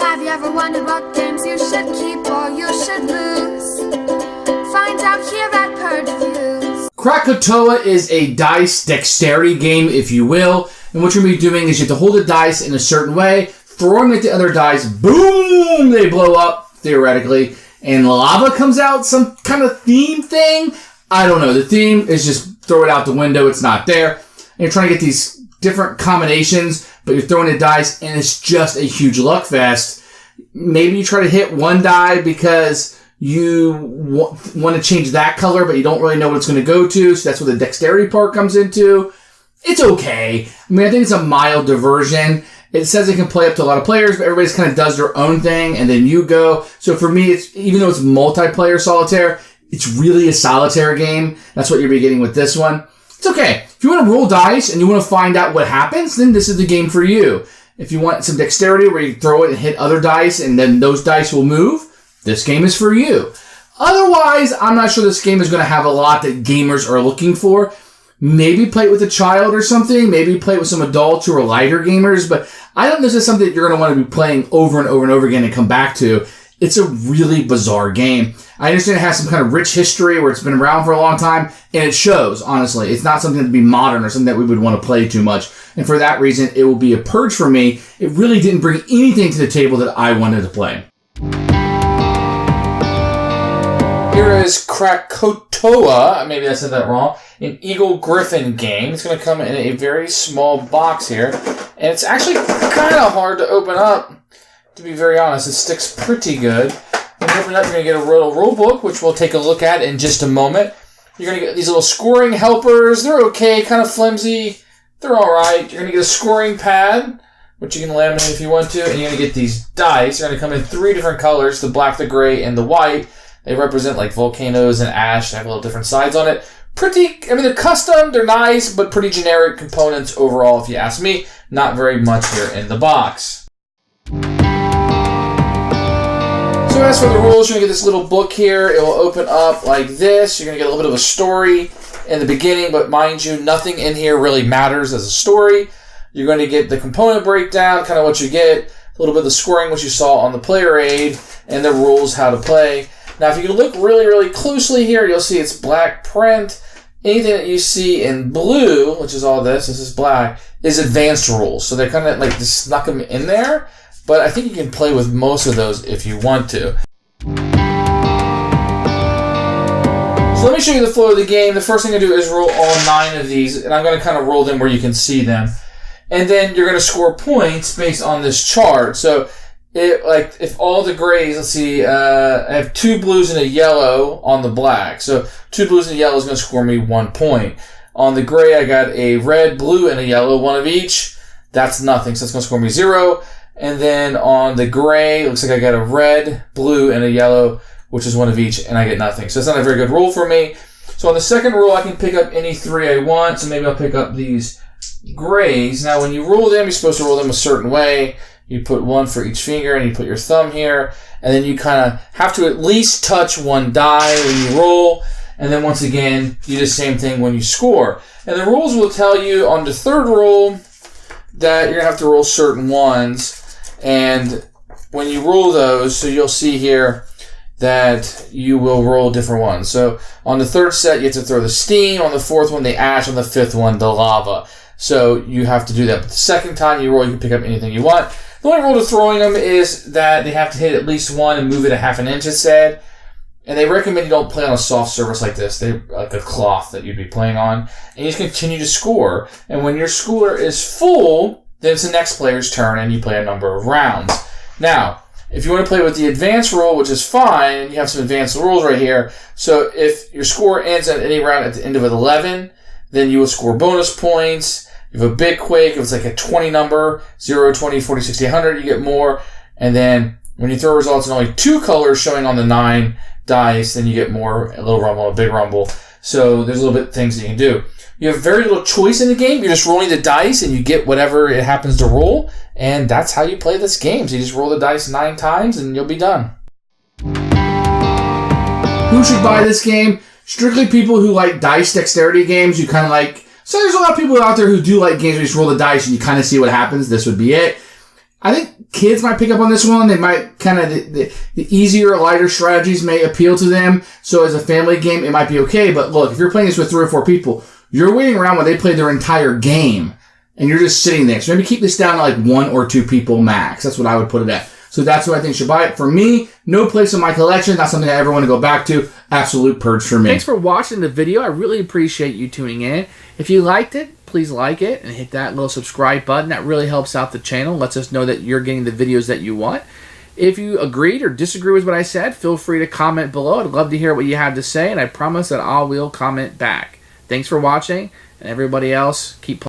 Have you ever wondered what games you should keep or you should lose? Find out here at Purge Reviews. Krakatoa is a dice dexterity game, if you will. And what you're going to be doing is you have to hold the dice in a certain way, throw them at the other dice, boom, they blow up, theoretically. And lava comes out, some kind of theme thing. I don't know. The theme is just throw it out the window. It's not there. And you're trying to get these different combinations, but you're throwing the dice, and it's just a huge luck fest. Maybe you try to hit one die because you want to change that color, but you don't really know what it's going to go to, so that's where the dexterity part comes into. It's okay. I mean, I think it's a mild diversion. It says it can play up to a lot of players, but everybody kind of does their own thing, and then you go. So for me, it's even though it's multiplayer solitaire, it's really a solitaire game. That's what you'll be getting with this one. It's okay. If you want to roll dice and you want to find out what happens, then this is the game for you. If you want some dexterity where you throw it and hit other dice and then those dice will move, this game is for you. Otherwise, I'm not sure this game is going to have a lot that gamers are looking for. Maybe play it with a child or something. Maybe play it with some adults who are lighter gamers. But I don't know if this is something that you're going to want to be playing over and over and over again and come back to. It's a really bizarre game. I understand it has some kind of rich history where it's been around for a long time, and it shows, honestly. It's not something to be modern or something that we would want to play too much. And for that reason, it will be a purge for me. It really didn't bring anything to the table that I wanted to play. Here is Krakatoa, maybe I said that wrong, an Eagle Griffin game. It's going to come in a very small box here, and it's actually kind of hard to open up, to be very honest. It sticks pretty good. When you open it up, you're going to get a rule book, which we'll take a look at in just a moment. You're going to get these little scoring helpers. They're okay, kind of flimsy. They're all right. You're going to get a scoring pad, which you can laminate if you want to, and you're going to get these dice. They're going to come in 3 different colors, the black, the gray, and the white. They represent like volcanoes and ash. They have little different sides on it. They're custom, they're nice, but pretty generic components overall, if you ask me. Not very much here in the box. So as for the rules, you're going to get this little book here. It will open up like this. You're going to get a little bit of a story in the beginning, but mind you, nothing in here really matters as a story. You're going to get the component breakdown, kind of what you get, a little bit of the scoring, which you saw on the player aid, and the rules how to play. Now, if you look really, really closely here, you'll see it's black print. Anything that you see in blue, which is all this is black, is advanced rules. So they kind of like just snuck them in there. But I think you can play with most of those if you want to. So let me show you the flow of the game. The first thing I do is roll all 9 of these, and I'm going to kind of roll them where you can see them. And then you're going to score points based on this chart. So if all the grays, let's see, I have 2 blues and a yellow on the black. So 2 blues and a yellow is going to score me 1 point. On the gray, I got a red, blue, and a yellow, 1 of each. That's nothing, so that's going to score me 0. And then on the gray, it looks like I got a red, blue, and a yellow, which is 1 of each, and I get nothing. So it's not a very good rule for me. So on the second rule, I can pick up any 3 I want. So maybe I'll pick up these grays. Now, when you roll them, you're supposed to roll them a certain way. You put 1 for each finger, and you put your thumb here, and then you kind of have to at least touch 1 die when you roll, and then once again, you do the same thing when you score. And the rules will tell you on the third roll that you're going to have to roll certain ones, and when you roll those, so you'll see here that you will roll different ones. So on the third set, you have to throw the steam, on the fourth one, the ash, on the fifth one, the lava. So you have to do that. But the second time you roll, you can pick up anything you want. The only rule to throwing them is that they have to hit at least 1 and move it a ½ inch, it said. And they recommend you don't play on a soft surface like this. They're like a cloth that you'd be playing on. And you just continue to score. And when your score is full, then it's the next player's turn and you play a number of rounds. Now, if you want to play with the advanced rule, which is fine, and you have some advanced rules right here. So if your score ends at any round at the end of 11, then you will score bonus points. You have a big quake. If it's like a 20 number, 0, 20, 40, 60, 100, you get more. And then when you throw results in only 2 colors showing on the 9 dice, then you get more, a little rumble, a big rumble. So there's a little bit things that you can do. You have very little choice in the game. You're just rolling the dice and you get whatever it happens to roll. And that's how you play this game. So you just roll the dice 9 times and you'll be done. Who should buy this game? Strictly people who like dice dexterity games. You kind of like... So there's a lot of people out there who do like games where you just roll the dice and you kind of see what happens. This would be it. I think kids might pick up on this one. They might kind of, the easier, lighter strategies may appeal to them. So as a family game, it might be okay. But look, if you're playing this with 3 or 4 people, you're waiting around when they play their entire game. And you're just sitting there. So maybe keep this down to like 1 or 2 people max. That's what I would put it at. So that's what I think should buy it. For me, no place in my collection. Not something I ever want to go back to. Absolute Purge for me. Thanks for watching the video. I really appreciate you tuning in. If you liked it, please like it and hit that little subscribe button. That really helps out the channel. Lets us know that you're getting the videos that you want. If you agreed or disagree with what I said, feel free to comment below. I'd love to hear what you have to say, and I promise that I will comment back. Thanks for watching, and everybody else, keep playing.